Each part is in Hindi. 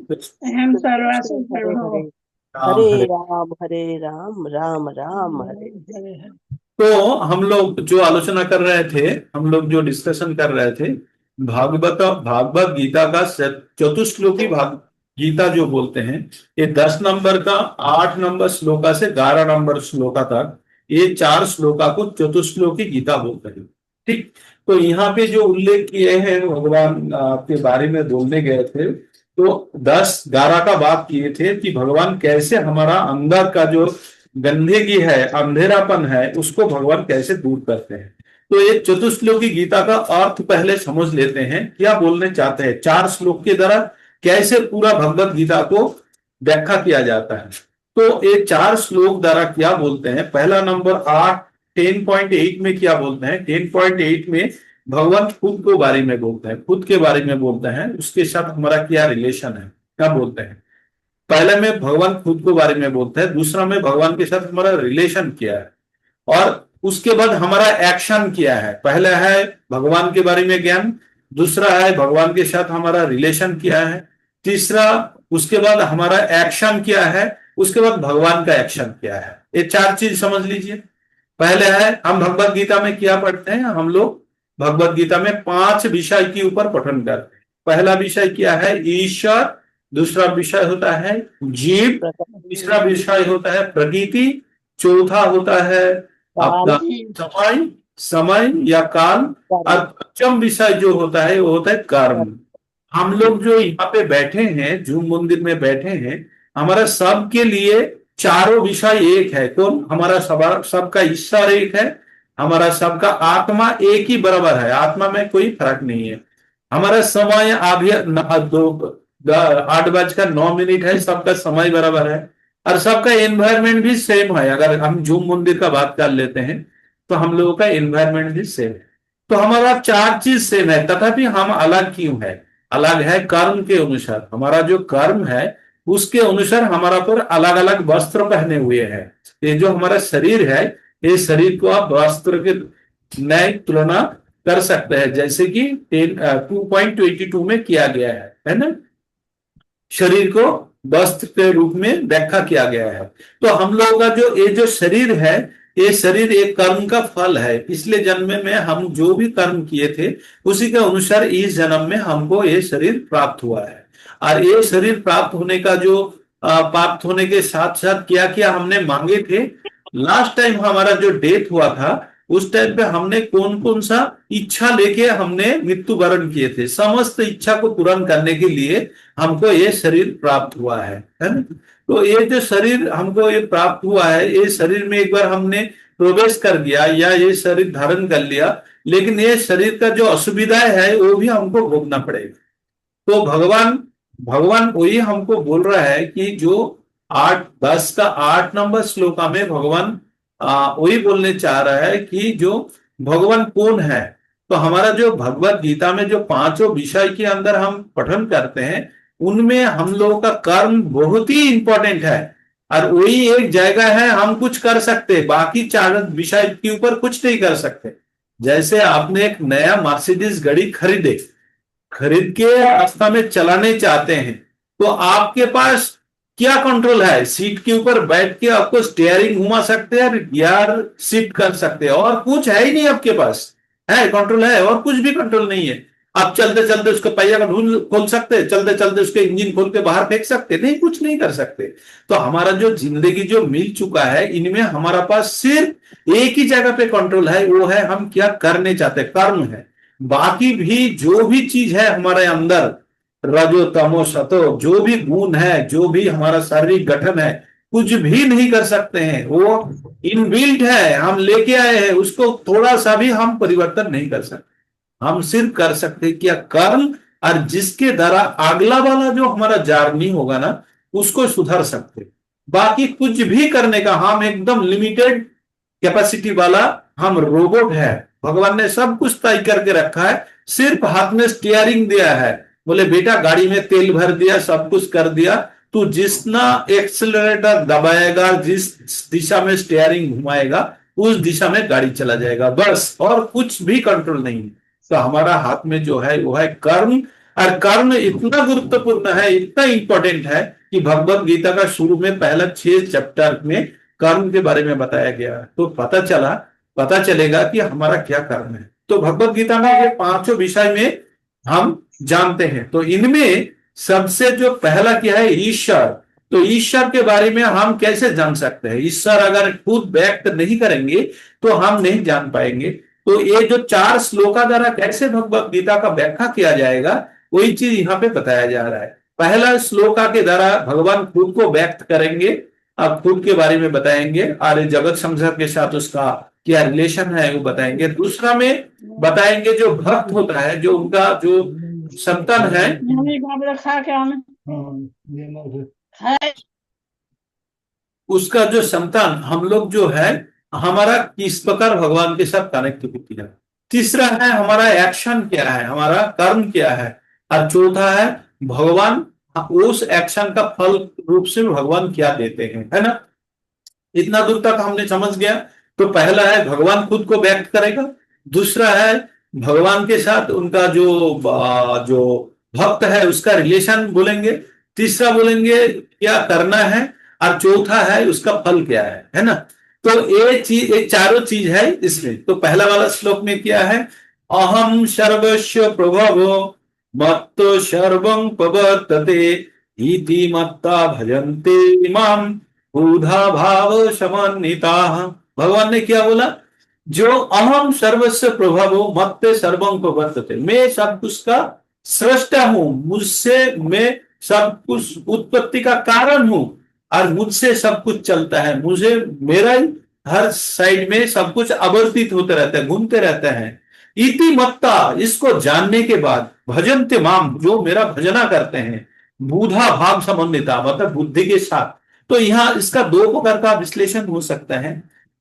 अहम कृष्ण सर्वासु हरे प्रभो। हरे, राम हरे हरे। राम हरे राम, राम राम हरे। हरे हरे। तो हम लोग जो आलोचना कर रहे थे, हम लोग जो डिस्कशन कर रहे थे, भागवत भागवत गीता का चतुश्लोकी भाग गीता जो बोलते हैं, ये 10 नंबर का 8 नंबर श्लोका से 11 नंबर श्लोका तक, ये 4 श्लोका को चतुश्लोकी गीता बोलते हैं। ठीक। तो यहाँ पे जो उल्लेख किए हैं भगवान के बारे में बोलने गए थे, तो 10 11 का बात किए थे कि भगवान कैसे हमारा अंदर का जो गंदगी है, अंधेरापन है, उसको भगवान कैसे दूर करते हैं। तो ये चतुश्लोकी गीता का अर्थ पहले समझ लेते हैं, क्या बोलने चाहते हैं 4 श्लोक के द्वारा, कैसे पूरा भगवत गीता को व्याख्या किया जाता है। तो ये 4 श्लोक द्वारा क्या बोलते हैं, पहला नंबर 8 10.8 में क्या बोलते हैं, 10.8 में भगवान खुद को बारे में बोलते हैं, खुद के बारे में बोलते हैं, उसके साथ हमारा क्या रिलेशन है, क्या बोलते हैं। पहले में भगवान खुद को बारे में बोलते हैं, दूसरा में भगवान के साथ हमारा रिलेशन क्या है, और उसके बाद हमारा एक्शन क्या है। पहला है भगवान के बारे में ज्ञान, दूसरा है भगवान के साथ हमारा रिलेशन क्या है, तीसरा उसके बाद हमारा एक्शन क्या है, उसके बाद भगवान का एक्शन क्या है। ये 4 चीज समझ लीजिए। पहले है, हम भगवत गीता में क्या पढ़ते हैं, हम लोग भगवत गीता में 5 विषय के ऊपर पठन करते हैं। पहला विषय क्या है, ईश्वर। दूसरा विषय होता है जीव। तीसरा विषय होता है प्रकृति। चौथा होता है काल। आपका समय, समय या काल। काल। और पंचम विषय जो होता है वो होता है कर्म। हम लोग जो यहाँ पे बैठे हैं, जूम मंदिर में बैठे हैं, हमारा सबके लिए चारों विषय एक है। कौन, हमारा सबका ईश्वर एक है, हमारा सबका आत्मा एक ही बराबर है, आत्मा में कोई फर्क नहीं है। हमारा समय अभी 8:09 है, सबका समय बराबर है, और सबका एनवायरमेंट भी सेम है। अगर हम जूम मंदिर का बात कर लेते हैं तो हम लोगों का एनवायरमेंट भी सेम है। तो हमारा 4 चीज सेम है, तथापि हम अलग क्यों है। अलग है कर्म के अनुसार, हमारा जो कर्म है उसके अनुसार हमारा पर अलग अलग वस्त्र पहने हुए हैं। ये जो हमारा शरीर है, ये शरीर को आप वस्त्र के नए तुलना कर सकते हैं, जैसे कि 2.22 में किया गया है ना। शरीर को वस्त्र के रूप में व्याख्या किया गया है। तो हम लोगों का जो ये जो शरीर है, ये शरीर एक कर्म का फल है। पिछले जन्म में हम जो भी कर्म किए थे उसी के अनुसार इस जन्म में हमको ये शरीर प्राप्त हुआ है। और ये शरीर प्राप्त होने का जो प्राप्त होने के साथ साथ क्या क्या हमने मांगे थे, लास्ट टाइम हमारा जो डेथ हुआ था उस टाइम पे हमने कौन कौन सा इच्छा लेके हमने मृत्यु वरण किए थे, समस्त इच्छा को पूर्ण करने के लिए हमको ये शरीर प्राप्त हुआ है ना। तो ये जो शरीर हमको ये प्राप्त हुआ है, ये शरीर में एक बार हमने प्रवेश कर दिया या ये शरीर धारण कर लिया, लेकिन ये शरीर का जो असुविधाएं है वो भी हमको भोगना पड़ेगा। तो भगवान भगवान वही हमको बोल रहा है कि जो 8 10 का 8 नंबर श्लोका में भगवान वही बोलने चाह रहा है कि जो भगवान कौन है। तो हमारा जो भगवत गीता में जो पांचों विषय के अंदर हम पठन करते हैं, उनमें हम लोगों का कर्म बहुत ही इंपॉर्टेंट है। और वही एक जगह है हम कुछ कर सकते, बाकी 4 विषय के ऊपर कुछ नहीं कर सकते। जैसे आपने एक नया मर्सिडीज गाड़ी खरीदे, खरीद के रास्ता में चलाने चाहते हैं, तो आपके पास क्या कंट्रोल है, सीट के ऊपर बैठ के आपको स्टेयरिंग घुमा सकते हैं, गियर शिफ्ट कर सकते हैं, और कुछ है ही नहीं आपके पास। है कंट्रोल है और कुछ भी कंट्रोल नहीं है। आप चलते चलते उसके पहिया का ढूंढ खोल सकते हैं, चलते चलते उसके इंजन खोल के बाहर फेंक सकते नहीं, कुछ नहीं कर सकते। तो हमारा जो जिंदगी जो मिल चुका है, इनमें हमारा पास सिर्फ एक ही जगह पे कंट्रोल है, वो है हम क्या करने चाहते हैं, कर्म है। बाकी भी जो भी चीज है हमारे अंदर, रजो तमो सतो, जो भी गुण है, जो भी हमारा शारीरिक गठन है, कुछ भी नहीं कर सकते हैं। वो इनबिल्ट है, हम लेके आए हैं, उसको थोड़ा सा भी हम परिवर्तन नहीं कर सकते। हम सिर्फ कर सकते क्या, कर्म। और जिसके द्वारा अगला वाला जो हमारा जर्नी होगा ना, उसको सुधार सकते। बाकी कुछ भी करने का हम एकदम लिमिटेड कैपेसिटी वाला हम रोबोट है। भगवान ने सब कुछ तय करके रखा है, सिर्फ हाथ में स्टीयरिंग दिया है। बोले बेटा गाड़ी में तेल भर दिया, सब कुछ कर दिया, तू जितना एक्सेलरेटर दबाएगा, जिस दिशा में स्टीयरिंग घुमाएगा, उस दिशा में गाड़ी चला जाएगा, बस। और कुछ भी कंट्रोल नहीं। तो हमारा हाथ में जो है वो है कर्म। और कर्म इतना गुरुत्वपूर्ण है, इतना इंपॉर्टेंट है कि भगवत गीता का शुरू में पहला 6 चैप्टर में कर्म के बारे में बताया गया है। तो पता चलेगा कि हमारा क्या कर्म है। तो भगवत गीता में ये पांचों विषय में हम जानते हैं। तो इनमें सबसे जो पहला क्या है, ईश्वर। तो ईश्वर के बारे में हम कैसे जान सकते हैं? ईश्वर अगर खुद व्यक्त नहीं करेंगे तो हम नहीं जान पाएंगे। तो ये जो 4 श्लोका द्वारा कैसे भगवत गीता का व्याख्या किया जाएगा, वही चीज यहाँ पे बताया जा रहा है। पहला श्लोका के द्वारा भगवान खुद को व्यक्त करेंगे, अब खुद के बारे में बताएंगे और जगत संसार के साथ उसका क्या रिलेशन है वो बताएंगे। दूसरा में बताएंगे जो भक्त होता है, जो उनका जो संतान है, उसका जो संतान हम लोग जो है, हमारा किस प्रकार भगवान के साथ कनेक्टिविटी है। तीसरा है हमारा एक्शन क्या है, हमारा कर्म क्या है। और चौथा है भगवान उस एक्शन का फल रूप से भगवान क्या देते हैं, है ना। इतना दूर तक हमने समझ गया। तो पहला है भगवान खुद को व्यक्त करेगा। दूसरा है भगवान के साथ उनका जो भक्त है उसका रिलेशन बोलेंगे। तीसरा बोलेंगे क्या करना है। और चौथा है उसका फल क्या है ना। तो ये चारों चीज है इसमें। तो पहला वाला श्लोक में क्या है, अहम सर्वस्व प्रभवो मत्तो सर्वं प्रवर्तते इति मत्ता भजन्ते माम बुधा भाव समन्विता। भगवान ने क्या बोला, जो अहम सर्वस्व प्रभवो मत्ते सर्वं प्रवर्तते, मैं सब कुछ का सृष्टा हूं, मुझसे मैं सब कुछ उत्पत्ति का कारण हूं और मुझसे सब कुछ चलता है। मुझे मेरा ही हर साइड में सब कुछ आवर्तित होते रहता है, घूमते रहते हैं। इति मत्ता, इसको जानने के बाद भजन्ते माम, जो मेरा भजना करते हैं, बुधा भाव समन्विता मतलब बुद्धि के साथ। तो यहां इसका 2 प्रकार का विश्लेषण हो सकता है।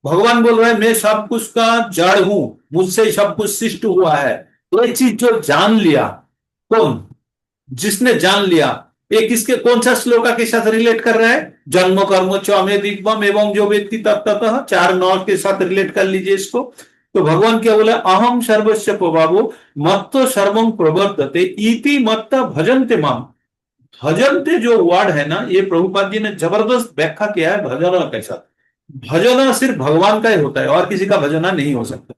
भगवान बोल रहे हैं मैं सब कुछ का जड़ हूं, मुझसे सब कुछ सृष्ट हुआ है। तो एक चीज जो जान लिया, कौन, जिसने जान लिया, ये किसके कौन सा श्लोका के साथ रिलेट कर रहा है, जन्म कर्म च अमे दिव्यम एवं जो व्यक्ति तत्तः 4:9 के साथ रिलेट कर लीजिए इसको। तो भगवान क्या बोला, अहम सर्वस्व प्रभावो मत्तो सर्वं प्रवर्तते इति मत्ता भजन्ते माम। भजन्ते जो वर्ड है ना, ये प्रभुपाद जी ने जबरदस्त व्याख्या किया है भजना के साथ। भजना सिर्फ भगवान का ही होता है और किसी का भजना नहीं हो सकता।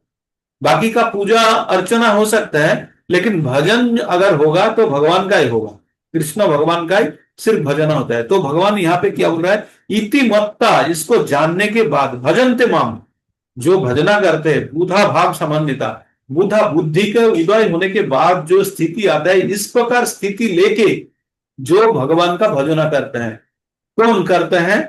बाकी का पूजा अर्चना हो सकता है, लेकिन भजन अगर होगा तो भगवान का ही होगा, कृष्ण भगवान का ही सिर्फ भजना होता है। तो भगवान यहाँ पे क्या बोल रहा है, इति मत्ता, इसको जानने के बाद भजन्ते माम, जो भजना करते हैं, बुधा भाव समन्विता, बुधा बुद्धि के उदय होने के बाद जो स्थिति आता है, इस प्रकार स्थिति लेके जो भगवान का भजना करते हैं, कौन करते हैं,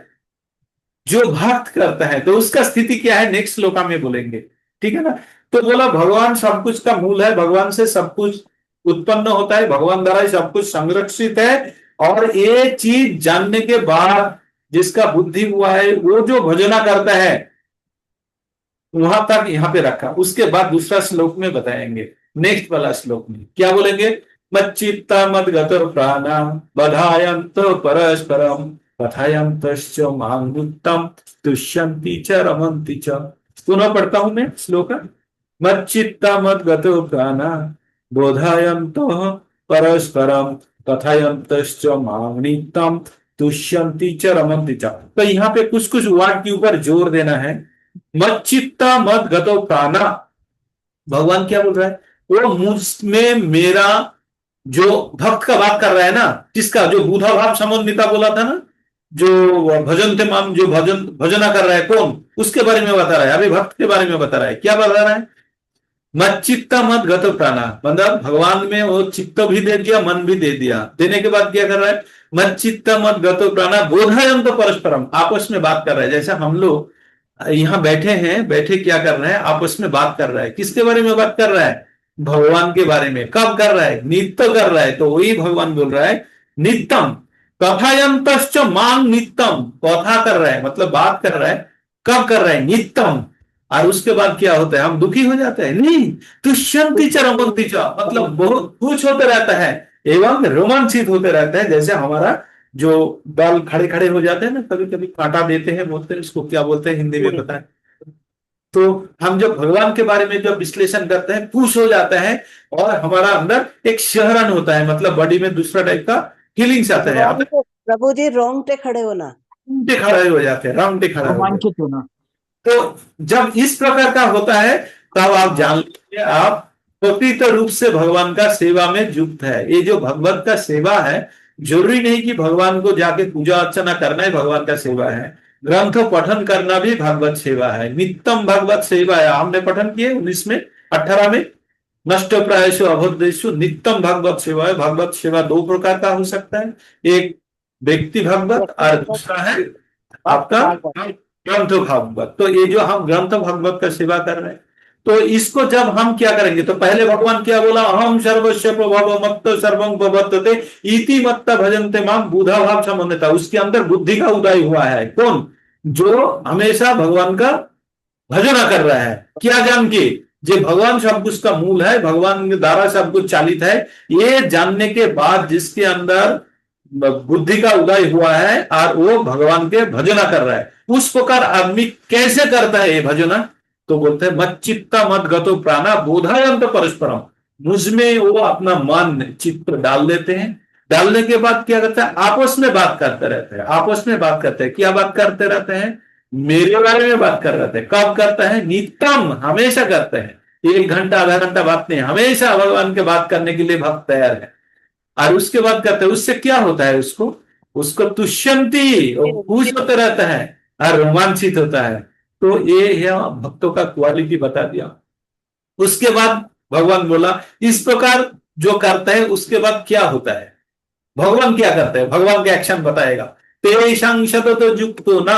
जो भक्त करता है। तो उसका स्थिति क्या है नेक्स्ट श्लोका में बोलेंगे, ठीक है ना। तो बोला भगवान सब कुछ का मूल है, भगवान से सब कुछ उत्पन्न होता है, भगवान द्वारा ही सब कुछ संरक्षित है। और ये चीज जानने के बाद जिसका बुद्धि हुआ है, वो जो भजना करता है, वहां तक यहाँ पे रखा। उसके बाद दूसरा श्लोक में बताएंगे, नेक्स्ट वाला श्लोक में क्या बोलेंगे, मच्चित्ता मद्गतो प्राणा बधायन्त परस्परम कथयन्तश्च मांगुत्तम तुष्यन्ति च रमन्ति च। पुनः पढ़ता हूं मैं श्लोक, मच्चित्ता मद्गतो प्राणा बोधयन्तः परस्परम कथयन्तश्च मांगुत्तम तुष्यन्ति च रमन्ति च। तो यहाँ पे कुछ कुछ वर्ड के ऊपर जोर देना है। मच्चित्ता मद्गतो प्राणा, भगवान क्या बोल रहा है, वो मुझ में मेरा जो भक्त का बात कर रहा है ना, किसका, जो बुधा भाव समन्विता बोला था ना, जो भजन थे माम, जो भजना कर रहा है, कौन, उसके बारे में बता रहा है। अभी भक्त के बारे में बता रहा है। क्या बता रहा है, मच्चित्ता मत गत प्राणा, मतलब भगवान में वो चित्त भी दे दिया, मन भी दे दिया। देने के बाद क्या कर रहा है, मच्चित्ता मत गतो प्राणा बोधायन्त परस्परम, आपस में बात कर रहा है। जैसे हम लोग यहाँ बैठे हैं, बैठे क्या कर रहे हैं, आपस में बात कर रहा है। किसके बारे में बात कर रहा है, भगवान के बारे में। कब कर रहा है, नित्य कर रहा है। तो वही भगवान बोल रहा है नित्यम कथयन्तश्च मांग नित्यम, कथा कर रहा है मतलब बात कर रहा है। कब कर रहा है, नित्यम। और उसके बाद क्या होता है, हम दुखी हो जाते हैं, नहीं, तुष्यन्ति च रमन्ति च, मतलब बहुत खुश होते रहता है एवं रोमांचित होते रहता है। जैसे हमारा जो बाल खड़े खड़े हो जाते हैं ना, कभी कभी कांटा देते हैं, बोलते हैं उसको क्या बोलते हैं हिंदी में पता है, तो हम जब भगवान के बारे में जब विश्लेषण करते हैं, खुश हो जाते हैं और हमारा अंदर एक शहरन होता है, मतलब बॉडी में दूसरा टाइप का फीलिंग्स आता है। आप प्रभु जी रोंगटे खड़े होना, रोंगटे खड़े हो जाते हैं, रोंगटे खड़ा हो जाते हैं। रोमांचित होना। तो जब इस प्रकार का होता है तब आप जान लीजिए आप प्रकृत रूप से भगवान का सेवा में युक्त है। ये जो भगवत का सेवा है, जरूरी नहीं कि भगवान को जाके पूजा अर्चना करना ही भगवान का सेवा है, ग्रंथ पठन करना भी भगवत सेवा है। नित्यम भगवत सेवा है, हमने पठन किए 19 में 18 में, नष्ट प्रायशु अभद्रेशु नित्यम भगवत सेवा है। भगवत सेवा दो प्रकार का हो सकता है, एक व्यक्ति भगवत और दूसरा है आपका ग्रंथ भागवत। तो ये जो हम ग्रंथ भागवत का सेवा कर रहे हैं, तो इसको जब हम क्या करेंगे, तो पहले भगवान क्या बोला, अहम सर्वस्व प्रभव मत्त सर्वं प्रवर्तते इति मत्त भजन्ते माम बुधा भाव समन्विता। उसके अंदर बुद्धि का उदय हुआ है। कौन? जो हमेशा भगवान का भजना कर रहा है, क्या जान के, जो भगवान सब कुछ का मूल है, भगवान के द्वारा सब कुछ चालित है, ये जानने के बाद जिसके अंदर बुद्धि का उदय हुआ है और वो भगवान के भजना कर रहा है, उस प्रकार आदमी कैसे करता है ये भजना? तो बोलते हैं मत चित्ता मत गतो प्राणा बोधायंत परस्परम। मुझमें वो अपना मन चित्त डाल देते हैं, डालने के बाद क्या करते हैं, आपस में बात करते रहते हैं। आपस में बात करते हैं, क्या बात करते रहते हैं? मेरे बारे में बात कर रहे थे। कब करता है? नित्यम, हमेशा करते हैं। 1 घंटा आधा घंटा बात नहीं, हमेशा भगवान के बात करने के लिए भक्त तैयार है। और उसके बाद करते हैं, उससे क्या होता है, उसको उसको तुष्यंती, खुश होते रहता है और रोमांचित होता है। तो ये है भक्तों का क्वालिटी बता दिया। उसके बाद भगवान बोला इस प्रकार जो करता है, उसके बाद क्या होता है, भगवान क्या करते हैं, भगवान का एक्शन बताएगा। तेषां शततो युक्तो न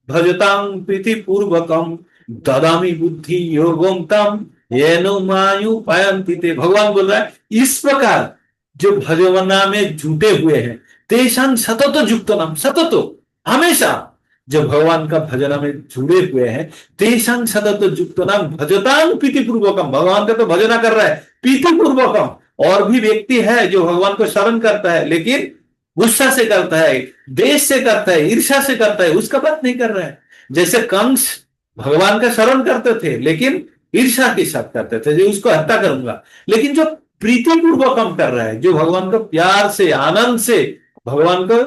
भजतां प्रीति पूर्वकम ददामि बुद्धि योगम तम येनो मायु पायन्ति ते। भगवान बोल रहा है इस प्रकार जो भजवना में जुटे हुए हैं, तेषां सततो युक्तो नाम, सततो हमेशा जो भगवान का भजना में जुड़े हुए हैं, तेषां सततो युक्तो नाम भजतां प्रीति पूर्वकम, भगवान का तो भजना कर रहा है प्रीति पूर्वकम। और भी व्यक्ति है जो भगवान को शरण करता है लेकिन गुस्सा से करता है, देश से करता है, ईर्ष्या से करता है, उसका बात नहीं कर रहा है। जैसे कंस भगवान का शरण करते थे लेकिन ईर्ष्या के साथ करते थे, जो उसको हत्या करूंगा। लेकिन जो प्रीतिपूर्वक हम कर रहा है, जो भगवान को प्यार से आनंद से भगवान को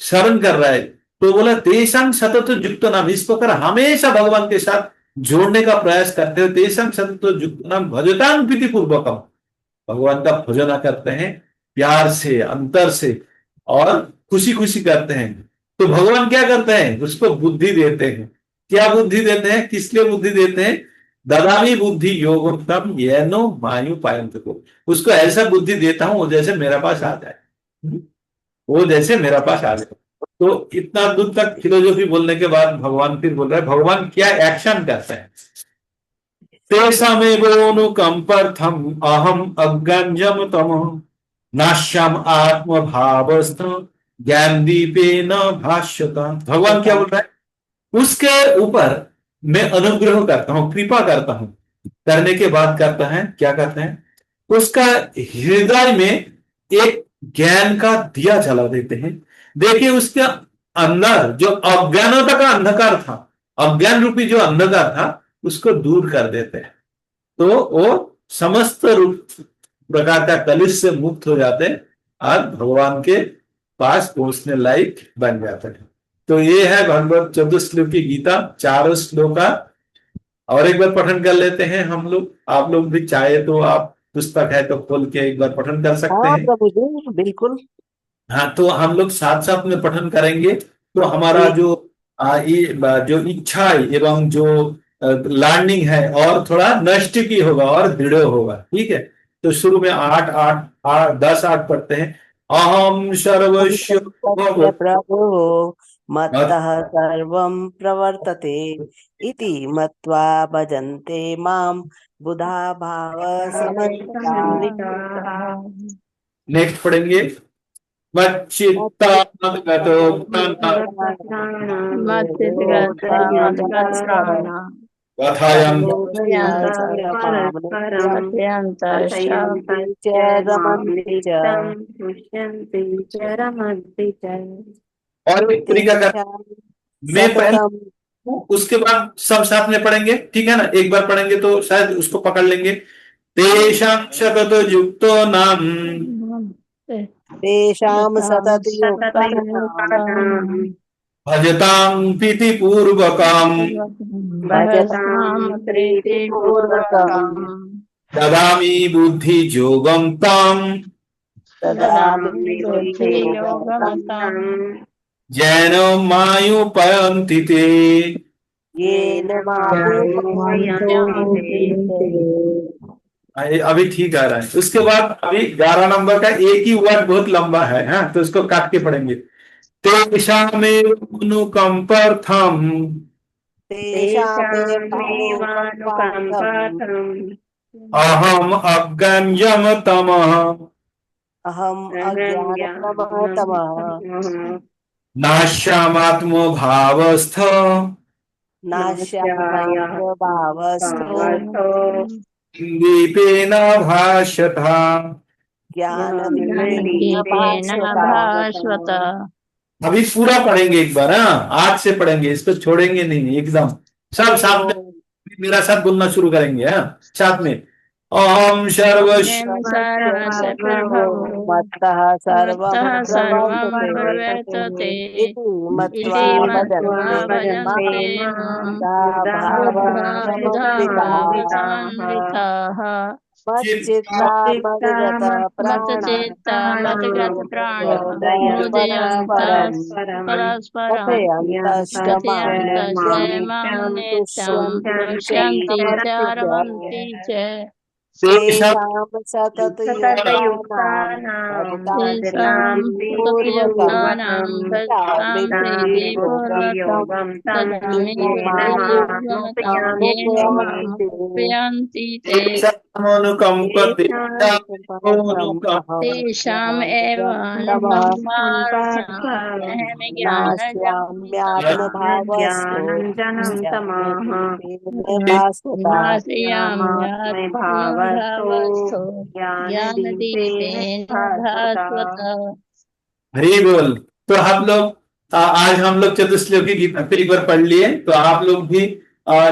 शरण कर रहा है, तो बोला तेषां सततो युक्तो नाम, इस प्रकार हमेशा भगवान के साथ जोड़ने का प्रयास करते हो। तेषां सततो युक्तो नाम भजतां प्रीतिपूर्वकम, भगवान का भजना करते हैं प्यार से, अंतर से और खुशी खुशी करते हैं। तो भगवान क्या करते हैं, उसको बुद्धि देते हैं। क्या बुद्धि देते हैं, किस लिए बुद्धि देते हैं? ददामी बुद्धि योगोत्तम येनो मायु पायंत को, उसको ऐसा बुद्धि देता हूं वो जैसे मेरे पास आ जाए, वो जैसे मेरा पास आ जाए। तो इतना दूर तक फिलोसॉफी बोलने के बाद भगवान फिर बोल रहे हैं भगवान क्या एक्शन करते हैं। तेषामेवोनुकंपर्थम अहम अज्ञानजम तमो नाश्यम आत्म भावस्थ ज्ञान दीपेन भाष्यता। भगवान क्या बोल रहा है, उसके ऊपर मैं अनुग्रह करता हूं, कृपा करता हूं, करने के बाद करता है क्या करते हैं, उसका हृदय में एक ज्ञान का दिया जला देते हैं। देखिए उसके अंदर जो अज्ञानता का अंधकार था, अज्ञान रूपी जो अंधकार था, उसको दूर कर देते हैं। तो वो समस्त रूप प्रकार का कलुष से मुक्त हो जाते हैं और भगवान के पास पहुंचने लायक बन जाते हैं। तो ये है भगवत 14 श्लोक की गीता, 4 श्लोक का। और एक बार पठन कर लेते हैं हम लोग, आप लोग भी चाहे तो आप पुस्तक है तो खोल के एक बार पठन कर सकते हैं। प्रभु जी बिल्कुल। हाँ, तो हम लोग साथ साथ में पठन करेंगे, तो हमारा जो जो इच्छा एवं जो लर्निंग है और थोड़ा नष्ट की होगा और दृढ़ होगा। ठीक है, तो शुरू में 8 8 8 10 8 पढ़ते हैं। अहम सर्वस्व प्रभु मत्तः सर्वं प्रवर्तते इति मत्वा भजन्ते मां बुधा भाव समन्विताः। नेक्स्ट पढ़ेंगे मच्चित्ता मद्गतो कथायं और एक तरीका कर, मैं पहले उसके बाद सब साथ में पढ़ेंगे, ठीक है ना? एक बार पढ़ेंगे तो शायद उसको पकड़ लेंगे। तेषां शततो युक्तो नाम तेषां सततयुक्तानां सततयुक्तानां भजतां प्रीति पूर्वकम् भजतां प्रीतिपूर्वकम् प्रीतिपूर्वकम् ददामि बुद्धि योगं ताम् ददामि ददामि बुद्धियोगं बुद्धियोगमताम् येन मायुपयन्ति ते। येन मामुपयान्ति ते। अभी ठीक आ रहा है। उसके बाद अभी 11 नंबर का एक ही वर्ड बहुत लंबा है, हाँ, तो उसको काट के पढ़ेंगे। तेषामेव अनुकंपार्थम् तेषामेवानुकम्पार्थम् तेषामेवानुकम्पार्थम् अहम् अज्ञानम् तमः अहम् अज्ञानतमः नाश्यामात्मभावस्थ नास्यायः नाश्यामात्मभावस्थो भावर्थो दीपेन भाषता। ज्ञानदीपेन ज्ञानदीपेन भास्वता। भास्वत। अभी पूरा पढ़ेंगे एक बार, हाँ, आज से पढ़ेंगे, इसको छोड़ेंगे नहीं एकदम। सब साथ में ओम मेरा साथ बोलना शुरू करेंगे, हाँ, साथ में। ओम सर्वस्व निम सर्वस्य प्रभवो मत्तः सर्वं मत्तः सर्वं प्रवर्तते प्रवर्तते इति मत्वा इति मत्वा भजन्ते भजन्ते मां मां बुधा भावा बुद्धा बुधा समन्विताः समन्विताः मच्चित्ता मद्गत प्राणा मतचित्ता मतगतप्राणा मुदयन् मुदयन्तः परस्परम् परस्परं कथयन्तश्च मां कथयन्तश्च नित्यम् मां नित्यं तुष्यन्ति तुष्यन्ति च च रमन्ति च। तेषां सततयुक्तानां सततयुक्तानां भजतां भजतां प्रीतिपूर्वकं सततयुक्तानां भजतां ददामि बुद्धियोगं तं प्रीतिपूर्वकं ददामि येन बुद्धियोगमतां येन मामुपयान्ति मामुपयान्ति ते। अनुकंपते तेषाम् अहं तेषाम् एव ज्ञानतमः अनुकम्पार्थम् अहं नास्याम्यात्मभावस्थो ज्ञानजनं तमः ज्ञानदीपेन भास्वता। नास्याम्यात्मभावस्थो ज्ञानदीपेन भास्वत। हरी बोल। तो हम लोग आज हम लोग चतुश्लोकी गीता पे एक बार पढ़ लिए, तो आप लोग भी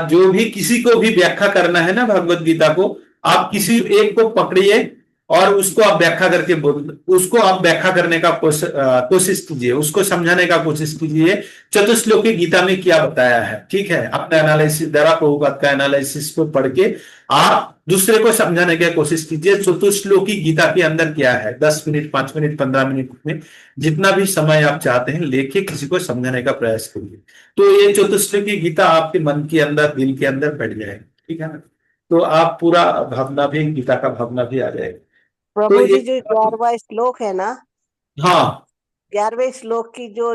जो भी किसी को भी व्याख्या करना है ना भगवत गीता को, आप किसी एक को पकड़िए और उसको आप व्याख्या करके बोल, उसको आप व्याख्या करने का कोशिश कीजिए, उसको समझाने का कोशिश कीजिए चतुश्लोकी गीता में क्या बताया है। ठीक है, अपने एनालिसिस द्वारा प्रभुपाद का एनालिसिस को पढ़ के आप दूसरे को समझाने की कोशिश कीजिए चतुश्लोकी गीता के अंदर क्या है। 10 मिनट, 5 मिनट, 15 मिनट में जितना भी समय आप चाहते हैं लेके किसी को समझाने का प्रयास करिए, तो ये चतुश्लोकी गीता आपके मन के अंदर, दिल के अंदर बैठ जाएगी। ठीक है ना? तो आप पूरा भावना भी, गीता का भावना भी आ जाएगा। तो प्रभु ये, जी जो 11वां श्लोक है ना, हाँ, 11वें श्लोक की जो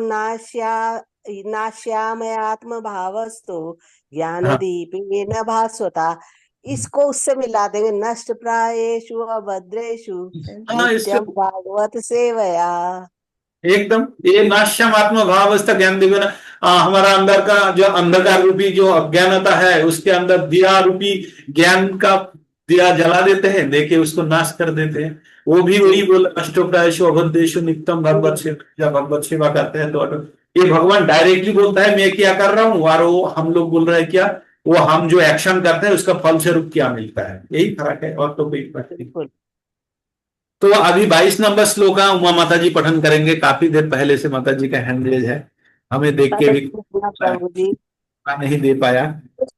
नाश्यामय आत्म भावस्तु हाँ, ज्ञानदीपेन भास्वता, इसको उससे मिला देंगे। नष्ट प्रायेषु अभद्रेषु हाँ, इससे नित्यम भागवत सेवया। एकदम ये नाश्यम आत्म भाव अवस्था ज्ञान दिव्य ना, हमारा अंदर का जो अंधकार रूपी जो अज्ञानता है उसके अंदर दिया रूपी ज्ञान का दिया जला देते हैं, देखे उसको नाश कर देते हैं। वो भी वही बोला, अष्टोप्रायशु अभद्रेषु नित्यम भगवत सेवा। जब भगवत सेवा करते हैं तो ये भगवान डायरेक्टली बोलता है मैं क्या कर रहा हूँ, और वो हम लोग बोल रहे हैं क्या, वो हम जो एक्शन करते हैं उसका फल स्वरूप क्या मिलता है, यही फर्क है, और तो कोई फर्क नहीं। बिल्कुल। तो अभी 22 नंबर श्लोक है, उमा माता जी पठन करेंगे। काफी देर पहले से माता जी का हैंड रेज है, हमें देख के हरे भी कृष्णा प्रभु जी। नहीं दे पाया।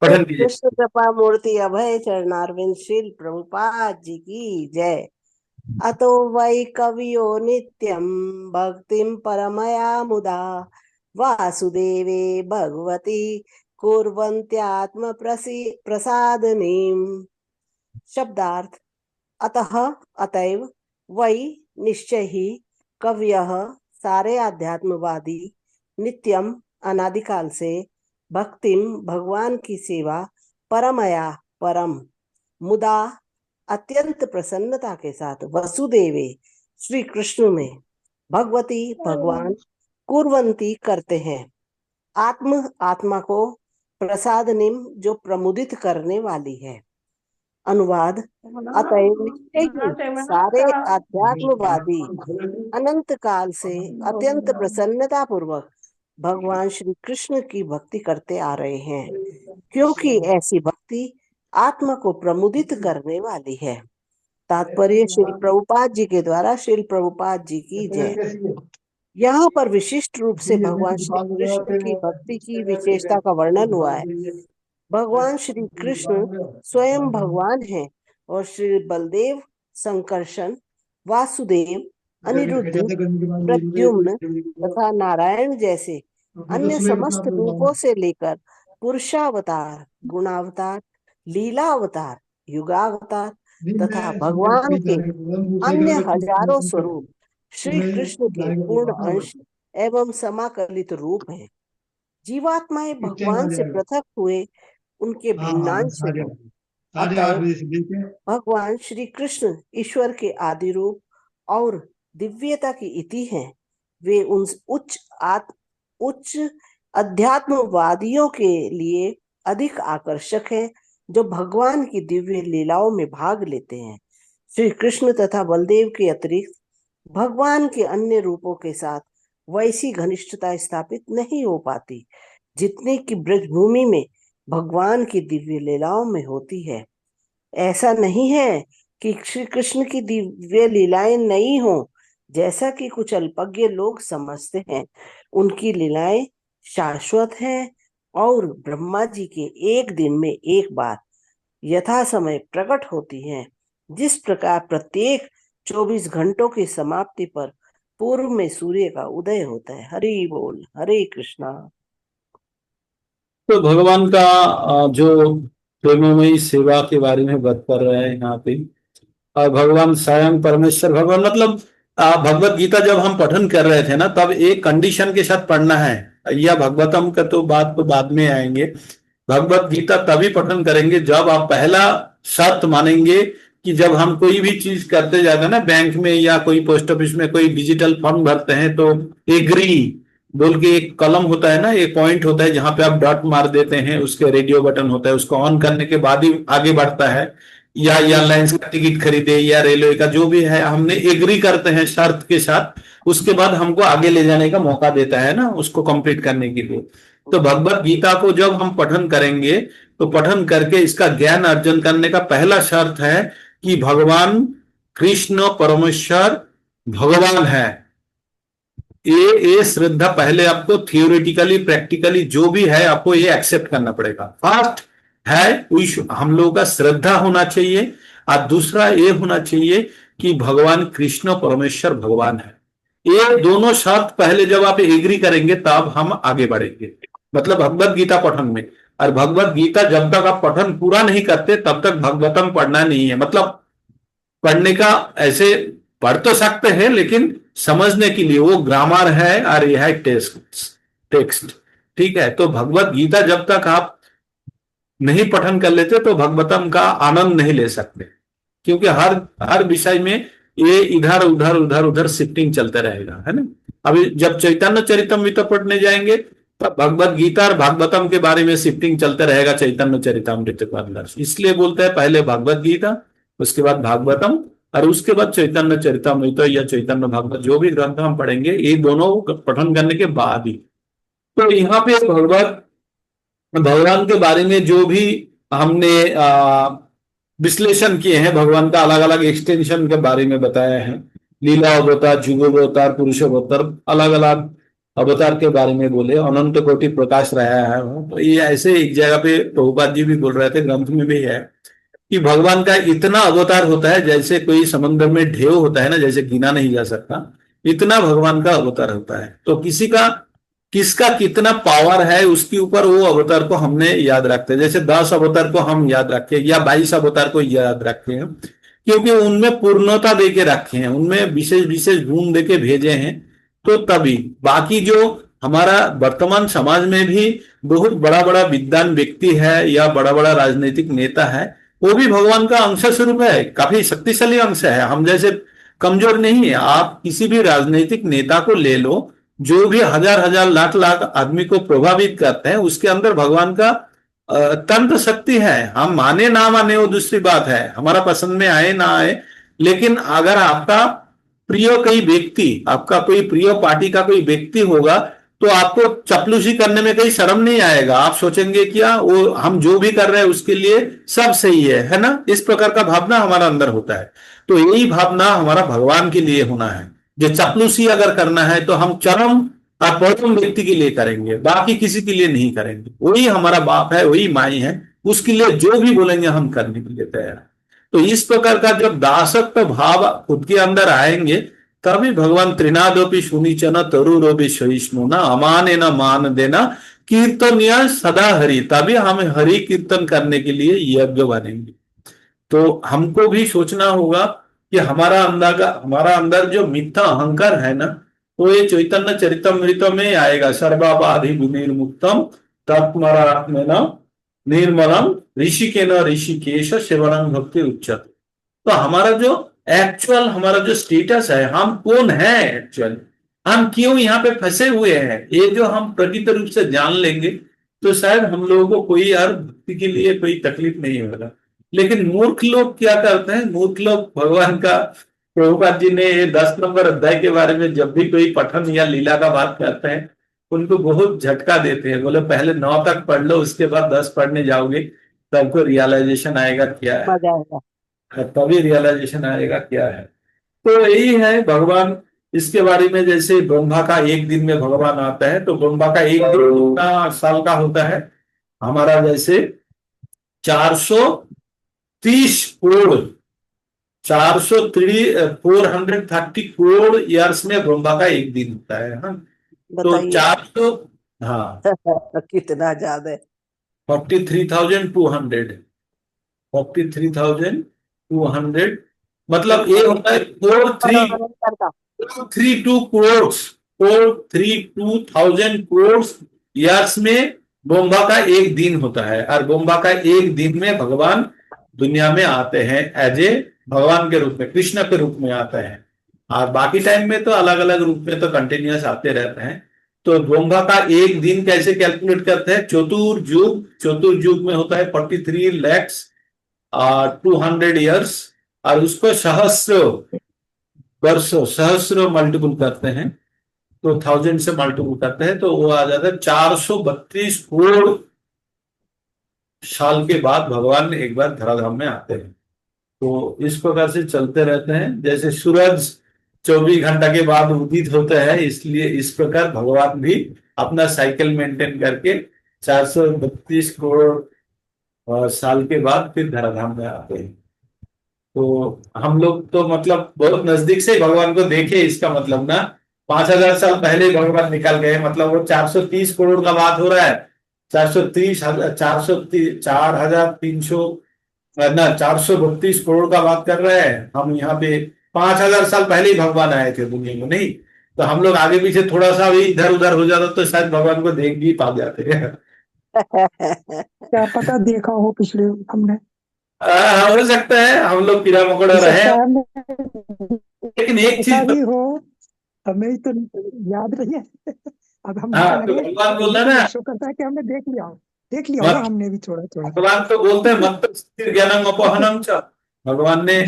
पठन कीजिए। कृष्ण कृपा मूर्ति अभय चरणारविंद श्रील प्रभुपाद जी की जय। अतो वै कवियो नित्यं भक्तिं परमया मुदा वासुदेवे भगवती कुर्वन्त्यात्म प्रसादनीम्। शब्दार्थ: अतः, अतएव, वै, निश्चय ही, कवयः, सारे आध्यात्मवादी, नित्यम, अनादिकाल से, भक्तिम, भगवान की सेवा, परमया, परम, मुदा, अत्यंत प्रसन्नता के साथ, वसुदेवे, श्री कृष्ण में, भगवती, भगवान, कुर्वंती करते हैं, आत्म, आत्मा को, प्रसादनिम, जो प्रमुदित करने वाली है। अनुवाद: अतएव निश्चय ही सारे आध्यात्मवादी अनंत काल से अत्यंत प्रसन्नता पूर्वक भगवान श्री कृष्ण की भक्ति करते आ रहे हैं, क्योंकि ऐसी भक्ति आत्मा को प्रमुदित करने वाली है। तात्पर्य श्री प्रभुपाद जी के द्वारा श्री प्रभुपाद जी की जय। यहाँ पर विशिष्ट रूप से भगवान श्री कृष्ण की भक्ति की विशेषता का वर्णन हुआ है। भगवान श्री कृष्ण स्वयं भगवान हैं और श्री बलदेव, संकर्षण, वासुदेव, अनिरुद्ध, प्रद्युम्न तथा नारायण जैसे अन्य समस्त रूपों से लेकर पुरुषावतार, गुणावतार, लीला अवतार, युगावतार तथा भगवान के अन्य हजारों स्वरूप श्री कृष्ण के पूर्ण अंश एवं समाकलित रूप हैं। जीवात्माएं भगवान से पृथक हुए उनके भिन्नांश हैं। अतएव भगवान श्री कृष्ण ईश्वर के आदि रूप और दिव्यता की इति हैं। वे उन उच्च अध्यात्मवादियों के लिए अधिक आकर्षक हैं जो भगवान की दिव्य लीलाओं में भाग लेते हैं। श्री कृष्ण तथा बलदेव के अतिरिक्त भगवान के अन्य रूपों के साथ वैसी घनिष्ठता स्थापित नहीं हो पाती जितनी कि ब्रजभूमि में भगवान की दिव्य लीलाओं में होती है। ऐसा नहीं है कि श्री कृष्ण की दिव्य लीलाएं नहीं हो, जैसा कि कुछ अल्पज्ञ लोग समझते हैं। उनकी लीलाएं शाश्वत हैं और ब्रह्मा जी के एक दिन में एक बार यथा समय प्रकट होती हैं। जिस प्रकार प्रत्येक 24 घंटों की समाप्ति पर पूर्व में सूर्य का उदय होता है। हरि बोल, हरे कृष्णा। तो भगवान का जो प्रेममयी सेवा के बारे में बात कर रहे हैं यहाँ पे, और भगवान स्वयं परमेश्वर भगवान, मतलब भगवत गीता जब हम पठन कर रहे थे ना, तब एक कंडीशन के साथ पढ़ना है। या भगवतम का तो बात तो बाद में आएंगे। भगवत गीता तभी पठन करेंगे जब आप पहला शर्त मानेंगे कि जब हम कोई भी चीज करते जाते हैं ना, बैंक में या कोई पोस्ट ऑफिस में कोई डिजिटल फॉर्म भरते हैं, तो एग्री बोल के एक कलम होता है ना, एक पॉइंट होता है जहां पे आप डॉट मार देते हैं, उसके रेडियो बटन होता है, उसको ऑन करने के बाद ही आगे बढ़ता है। या एयरलाइंस का टिकट खरीदे या रेलवे का जो भी है, हमने एग्री करते हैं शर्त के साथ, उसके बाद हमको आगे ले जाने का मौका देता है ना, उसको कंप्लीट करने के लिए। तो भगवत गीता को जब हम पठन करेंगे तो पठन करके इसका ज्ञान अर्जन करने का पहला शर्त है कि भगवान कृष्ण परमेश्वर भगवान है। ये श्रद्धा पहले आपको थियोरेटिकली प्रैक्टिकली जो भी है आपको ये एक्सेप्ट करना पड़ेगा। फर्स्ट है हम लोगों का श्रद्धा होना चाहिए, और दूसरा ये होना चाहिए कि भगवान कृष्ण परमेश्वर भगवान है। ये दोनों शर्त पहले जब आप एग्री करेंगे तब हम आगे बढ़ेंगे, मतलब भगवत गीता पठन में। और भगवत गीता जब तक आप पठन पूरा नहीं करते तब तक भगवतम पढ़ना नहीं है। मतलब पढ़ने का ऐसे पढ़ तो सकते हैं, लेकिन समझने के लिए वो ग्रामर है और यह है टेक्स्ट। ठीक है, तो भगवत गीता जब तक आप नहीं पठन कर लेते तो भगवतम का आनंद नहीं ले सकते, क्योंकि हर विषय में ये इधर उधर उधर उधर शिफ्टिंग चलते रहेगा, है ना। अभी जब चैतन्य चरितमृत पढ़ने जाएंगे तब भगवत गीता और भागवतम के बारे में शिफ्टिंग चलते रहेगा चैतन्य चरितमृत के अंदर। इसलिए बोलते हैं पहले भगवत गीता, उसके बाद भागवतम, और उसके बाद चैतन्य चरितमृत या चैतन्य भागवत, जो भी ग्रंथ हम पढ़ेंगे ये दोनों पठन करने के बाद ही। तो यहाँ पे भगवान के बारे में जो भी हमने विश्लेषण किए हैं, भगवान का अलग अलग एक्सटेंशन के बारे में बताया है। लीला अवतार, जुग अवतार, पुरुष अवतार, अलग अलग अवतार के बारे में बोले। अनंत कोटि प्रकाश रहा है। तो ये ऐसे एक जगह पे प्रभुपाद जी भी बोल रहे थे, ग्रंथ में भी है कि भगवान का इतना अवतार होता है जैसे कोई समुद्र में ढेव होता है ना, जैसे गिना नहीं जा सकता, इतना भगवान का अवतार होता है। तो किसका कितना पावर है उसके ऊपर वो अवतार को हमने याद रखते हैं। जैसे 10 अवतार को हम याद रखें या 22 अवतार को याद रखे हैं, क्योंकि उनमें पूर्णता दे के रखे हैं, उनमें विशेष विशेष गुण दे के भेजे हैं। तो तभी बाकी जो हमारा वर्तमान समाज में भी बहुत बड़ा बड़ा विद्वान व्यक्ति है या बड़ा बड़ा राजनीतिक नेता है, वो भी भगवान का अंश स्वरूप है, काफी शक्तिशाली अंश है। हम जैसे कमजोर नहीं है। आप किसी भी राजनीतिक नेता को ले लो, जो भी हजार हजार लाख लाख आदमी को प्रभावित करते हैं, उसके अंदर भगवान का तंत्र शक्ति है। हम माने ना माने वो दूसरी बात है, हमारा पसंद में आए ना आए, लेकिन अगर आपका प्रिय कोई व्यक्ति, आपका कोई प्रिय पार्टी का कोई व्यक्ति होगा, तो आपको चपलूसी करने में कहीं शर्म नहीं आएगा। आप सोचेंगे क्या वो हम जो भी कर रहे हैं उसके लिए सब सही है ना। इस प्रकार का भावना हमारा अंदर होता है। तो यही भावना हमारा भगवान के लिए होना है। जो चपलूसी अगर करना है तो हम चरम और परम व्यक्ति के लिए करेंगे, बाकी किसी के लिए नहीं करेंगे। वही हमारा बाप है, वही माई है, उसके लिए जो भी बोलेंगे हम करने के लिए तैयार हैं। तो इस प्रकार का जब दासत्व भाव खुद के अंदर आएंगे तभी भगवान त्रिनादोपि सुनिचन तरुरोपि सहिष्णु न अमाने न मान देना कीर्तनिया सदा हरि, तभी हम हरि कीर्तन करने के लिए यज्ञ बनेंगे। तो हमको भी सोचना होगा कि हमारा अंदर जो मिथ्या अहंकार है ना, तो ये चैतन्य चरितमृत में आएगा। सर्वाबाधि विनिर्मुक्तम तत्मरात्मेन निर्मलम ऋषिकेन ऋषिकेश सेवनम भक्ति उच्चते। तो हमारा जो स्टेटस है, हम कौन है एक्चुअल, हम क्यों यहाँ पे फंसे हुए हैं, ये जो हम प्रकृत रूप से जान लेंगे तो शायद हम लोगों को कोई यार भक्ति के लिए कोई तकलीफ नहीं होगा। लेकिन मूर्ख लोग क्या करते हैं, मूर्ख लोग भगवान का, प्रभुपाद जी ने ये 10 नंबर अध्याय के बारे में जब भी कोई पठन या लीला का बात करते हैं उनको बहुत झटका देते हैं। बोले पहले 9 तक पढ़ लो, उसके बाद 10 पढ़ने जाओगे तब तो रियलाइजेशन आएगा क्या है, मजा आएगा। तभी रियलाइजेशन आएगा क्या है। तो यही है भगवान। इसके बारे में जैसे ब्रह्मा का एक दिन में भगवान आता है, तो ब्रह्मा का एक दिन कितना साल का होता है, हमारा जैसे 430 करोड़ 430 ईयर्स में ब्रह्मा का एक दिन होता है। हाँ, तो बताइए 400, हाँ, कितना ज्यादा है। 43,200 43,200, मतलब ये होता है फोर थ्री करता 432 करोड़ 432,000 करोड़ ईयर्स में बोम्बा का एक दिन होता है। और बोम्बा का एक दिन में भगवान दुनिया में आते हैं एज ए भगवान के रूप में, कृष्ण के रूप में आते हैं। और बाकी टाइम में तो अलग अलग रूप में तो कंटिन्यूअस आते रहते हैं। तो बोम्बा का एक दिन कैसे कैलकुलेट करते हैं, चतुर्युग में होता है 43 lakhs 200 ईयर्स, और उसको सहस्र वर्षों सहस्र मल्टीपल करते हैं, तो 1000 से मल्टीपल करते हैं तो वो आ जाता है 432 करोड़ साल के बाद भगवान एक बार धराधाम में आते हैं। तो इस प्रकार से चलते रहते हैं। जैसे सूरज 24 घंटा के बाद उदित होता है, इसलिए इस प्रकार भगवान भी अपना साइकिल मेंटेन करके 432 करोड़ साल के बाद फिर धराधाम में आते हैं। तो हम लोग तो मतलब बहुत नजदीक से भगवान को देखे, इसका मतलब ना 5,000 साल पहले भगवान निकल गए, मतलब वो 430 करोड़ का बात हो रहा है। 430 4,300 ना 432 करोड़ का बात कर रहे हैं हम यहाँ पे। 5,000 साल पहले ही भगवान आए थे दुनिया में, नहीं तो हम लोग आगे पीछे थोड़ा सा भी इधर उधर हो जाता तो शायद भगवान को देख भी पा जाते हैं। क्या पता देखा हो पिछले हमने। हो सकता है हम लोग कीड़ा मकोड़ा हो रहे सकता हैं, है हमें लेकिन एक देखा चीज, भी हो, हमें तो याद नहीं है। अब हम हाँ, देखने तो लगे भगवान बोल ये रहे तो ना, शो करता है कि हमने देख लिया होगा मत हमने भी थोड़ा थोड़ा। भगवान तो बोलते हैं मत ज्ञानम अपहनम च। भगवान ने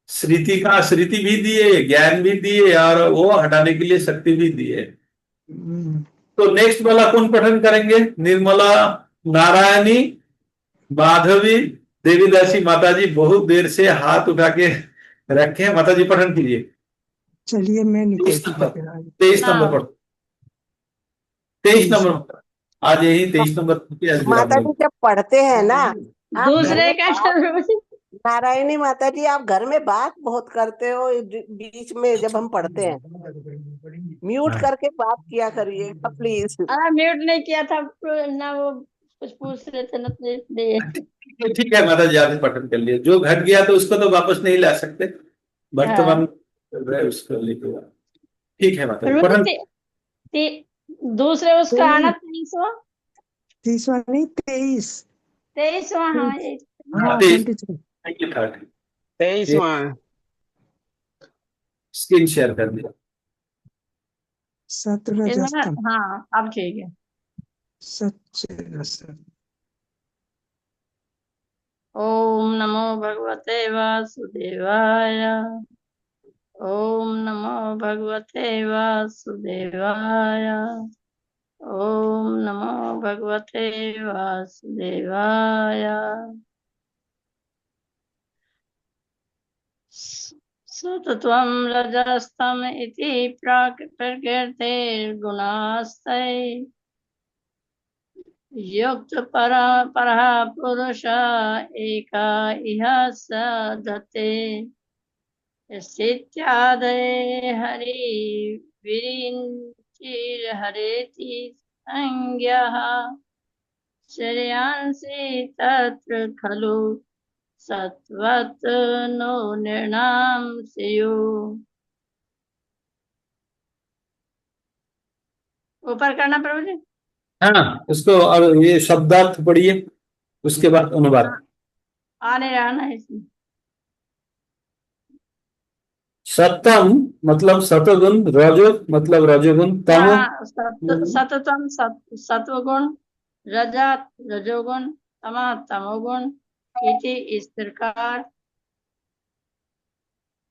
स्मृति भी दिए, ज्ञान भी दिए, और वो हटाने के लिए शक्ति भी दिए। हम्म, तो नेक्स्ट वाला कौन पठन करेंगे, निर्मला नारायणी माधवी देवीदासी माता जी बहुत देर से हाथ उठा के रखे हैं। माता जी पठन कीजिए। चलिए मैं 23 निकोटी नंबर करके आया। 23 नंबर हाँ, पर 23 नंबर 23 पर। आज यही 23 नंबर की आज विराम माता जी जब पढ़ते हैं ना, आप घर दूसरे में का नारायणी माता जी, आप घर में बात बहुत करते हो, बीच में जब हम पढ़ते हैं म्यूट हाँ, करके बात किया करिए प्लीज। म्यूट नहीं किया था ना, वो कुछ पूछ रहे थे ना, तो इसलिए। ठीक है माता जी, आपने पठन कर लिया। जो घट गया तो उसको तो वापस नहीं ला सकते, वर्तमान हाँ, में चल रहा है उसको लेके। ठीक है माता फिर जी वो पठन। दूसरे उसका आना तेईस 23वां। 30वां नहीं 23। 23वां, हाँ, हाँ 23, 23। Thank you 30। 23वां। स्क्रीन शेयर कर दिया। सतरजस्तम हाँ, अब ठीक है। सच्चे ओम नमो भगवते वासुदेवाय। ओम नमो भगवते वासुदेवाय। ओम नमो भगवते वासुदेवाय। सतत्वं रजस्तम इति प्राक् प्रकृतेर्गुणास्ते युक्त परः पुरुष एका इह स दत्ते स्थित्यादये हरि विरिञ्चिर्हरेति संज्ञः श्रेयांसि तत्र खलु सत्वत् नो निर्णाम स्युः। ऊपर करना प्रभु जी। हाँ, उसको अब ये शब्दार्थ पढ़िए, उसके बाद अनुवाद। आने रहना है इसमें। सत्तम मतलब सतगुण, रजो मतलब रजोगुण, तम हाँ, सततम सत्वगुण, रजत रजोगुण, तमः तमोगुण इति इस प्रकार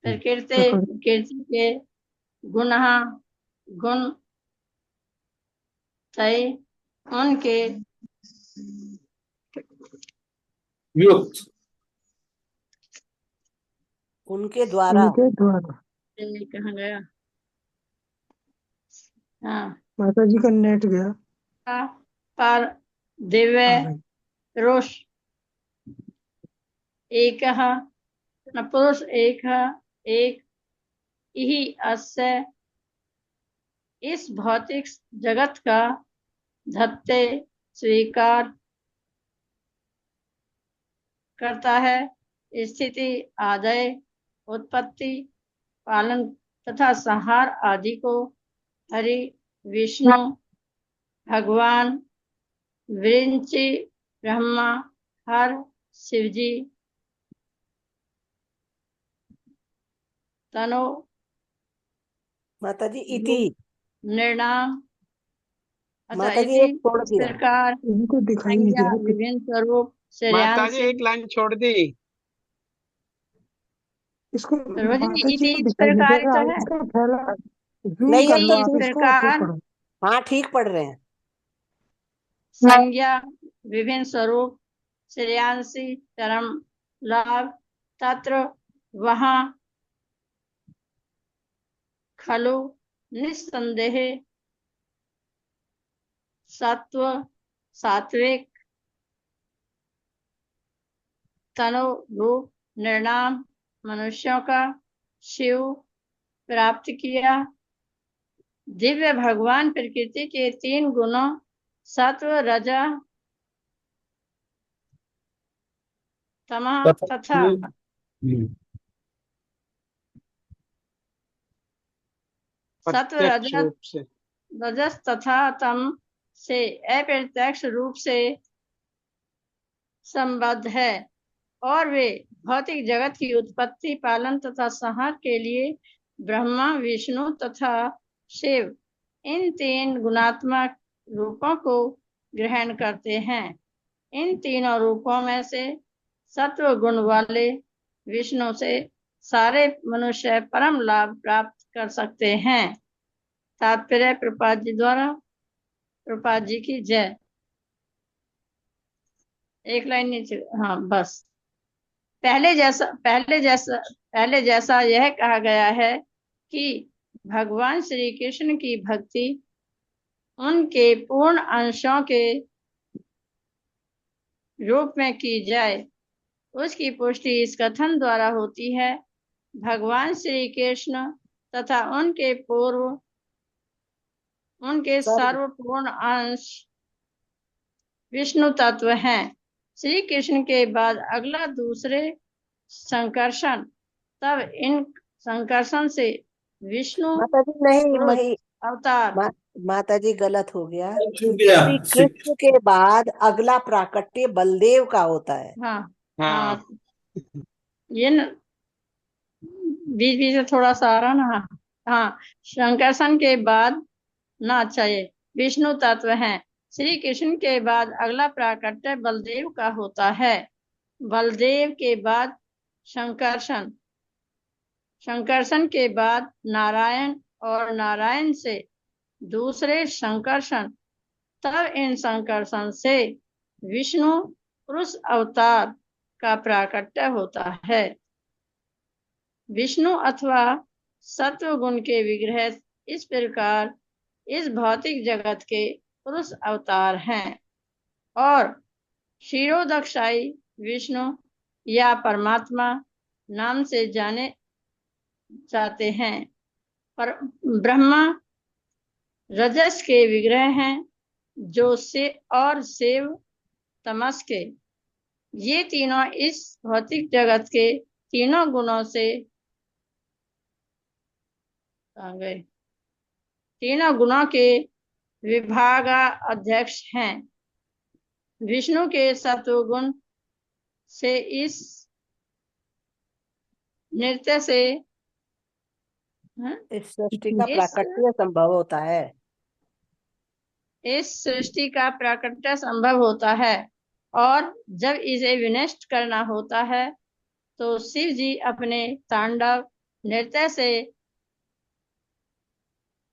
प्रकृति प्रकृति के गुण गुण तय उनके युक्त उनके द्वारा उनके द्वारा। ये कहाँ गया? हाँ, माता जी का नेट गया। पर दिव्य आ गई। पुरुष एक न पुरुष एक ही अस्य इस भौतिक जगत का धत्ते स्वीकार करता है। स्थिति आदय उत्पत्ति पालन तथा संहार आदि को हरि विष्णु भगवान विरिंची ब्रह्मा हर शिवजी तनो माता जी इति निर्णाम माता जी एक छोड़ इस दिया। प्रकार इनको दिखाई नहीं दे संज्ञा रहा कुछ। विभिन्न स्वरूप माता जी श्रेयांसी एक लाइन छोड़ दी। इसको सर्वजन माता जी इति को इस दिखाई नहीं दे प्रकार रहा। तो है। इसका फैला जूम नहीं, कर अब लो तो इस आप ठीक। इसको फिर प्रकार पढ़ो। हाँ, ठीक पढ़ रहे हैं। संज्ञा विभिन्न स्वरूप श्रेयांसी चरम लाभ तत्र वहाँ खलु निस्संदेह सत्व सात्विक तनु रूप निर्णाम मनुष्यों का शिव प्राप्त किया। दिव्य भगवान प्रकृति के 3 गुणों सत्व रज तमः तथा सत्व प्रत्यक्ष रूप से रजस तथा तम से अप्रत्यक्ष रूप से संबद्ध है और वे भौतिक जगत की उत्पत्ति पालन तथा संहार के लिए ब्रह्मा विष्णु तथा शिव इन 3 गुणात्मक रूपों को ग्रहण करते हैं। इन तीनों रूपों में से सत्व गुण वाले विष्णु से सारे मनुष्य परम लाभ प्राप्त कर सकते हैं। तात्पर्य प्रपात जी द्वारा। प्रपात जी की जय। एक लाइन नीचे। हाँ बस। पहले जैसा यह कहा गया है कि भगवान श्री कृष्ण की भक्ति उनके पूर्ण अंशों के रूप में की जाए, उसकी पुष्टि इस कथन द्वारा होती है। भगवान श्री कृष्ण तथा उनके पूर्व उनके सर्वपूर्ण अंश विष्णु तत्व हैं। श्री कृष्ण के बाद अगला दूसरे संकर्षण, तब इन संकर्षण से विष्णु माता जी नहीं, पुरुष अवतार। माता जी गलत हो गया। छूट गया। श्री कृष्ण के बाद अगला प्राकट्य बलदेव का होता है। हाँ हाँ हाँ, ये न बीच बीच में थोड़ा सा आ रहा ना। हाँ, संकर्षण के बाद ना चाहिए विष्णु तत्व हैं। श्री कृष्ण के बाद अगला प्राकट्य बलदेव का होता है। बलदेव के बाद संकर्षण, संकर्षण के बाद नारायण और नारायण से दूसरे संकर्षण तब इन संकर्षण से विष्णु पुरुष अवतार का प्राकट्य होता है। विष्णु अथवा सत्व गुण के विग्रह इस प्रकार इस भौतिक जगत के पुरुष अवतार हैं और क्षीरोदक्षाई विष्णु या परमात्मा नाम से जाने जाते हैं। पर ब्रह्मा रजस के विग्रह हैं जो से और शिव तमस के। ये तीनों इस भौतिक जगत के तीनों गुणों से गए तीनों गुणों के विभागा अध्यक्ष हैं। विष्णु के सत्वगुण से इस नृत्य से इस सृष्टि का इस प्राकट्य संभव होता है। इस सृष्टि का प्राकट्य संभव होता है और जब इसे विनष्ट करना होता है तो शिव जी अपने तांडव नृत्य से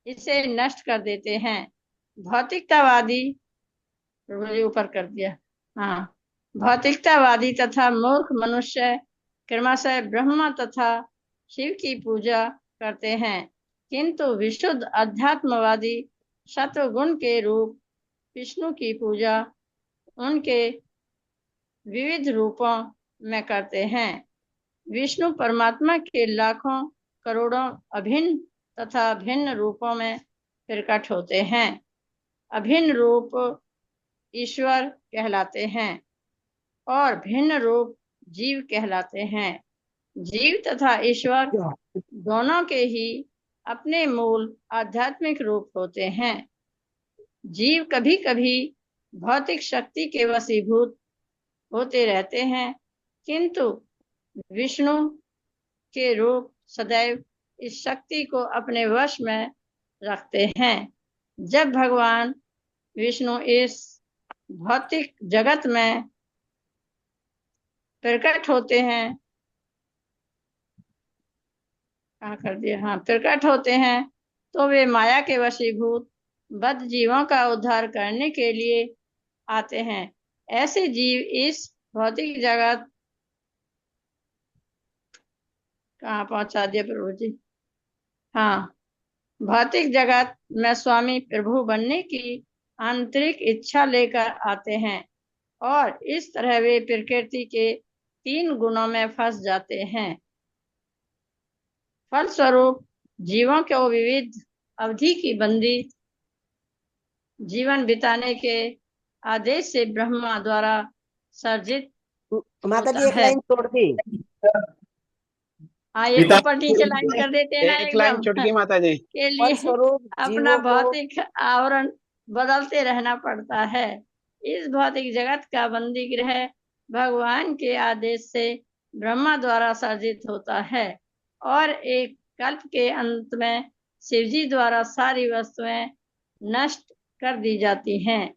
इसे नष्ट कर देते हैं। भौतिकतावादी ऊपर कर दिया। हाँ, भौतिकतावादी तथा मूर्ख मनुष्य क्रमशः ब्रह्मा तथा शिव की पूजा करते हैं, किंतु विशुद्ध अध्यात्मवादी सत्व गुण के रूप विष्णु की पूजा उनके विविध रूपों में करते हैं। विष्णु परमात्मा के लाखों करोड़ों अभिन्न तथा भिन्न रूपों में प्रकट होते हैं। अभिन्न रूप ईश्वर कहलाते हैं और भिन्न रूप जीव कहलाते हैं। जीव तथा ईश्वर दोनों के ही अपने मूल आध्यात्मिक रूप होते हैं। जीव कभी कभी भौतिक शक्ति के वशीभूत होते रहते हैं, किंतु विष्णु के रूप सदैव इस शक्ति को अपने वश में रखते हैं। जब भगवान विष्णु इस भौतिक जगत में प्रकट होते हैं प्रकट होते हैं तो वे माया के वशीभूत बद्ध जीवों का उद्धार करने के लिए आते हैं। ऐसे जीव इस भौतिक जगत कहाँ पहुंचा दिया प्रभु जी। हाँ, भौतिक जगत में स्वामी प्रभु बनने की आंतरिक इच्छा लेकर आते हैं और इस तरह वे प्रकृति के 3 गुणों में फंस जाते हैं। फलस्वरूप जीवों को विविध अवधि की बंदी जीवन बिताने के आदेश से ब्रह्मा द्वारा सर्जित माता जी होता एक है। लाइन छोड़ दी। हाँ, ये ऊपर नीचे लाइन कर देते हैं ना एक लाइन एकदम छूट गई माता जी। के लिए फलस्वरूप अपना जीवों को भौतिक आवरण बदलते रहना पड़ता है। इस भौतिक जगत का बंदी गृह भगवान के आदेश से ब्रह्मा द्वारा सर्जित होता है और एक कल्प के अंत में शिवजी द्वारा सारी वस्तुएं नष्ट कर दी जाती हैं।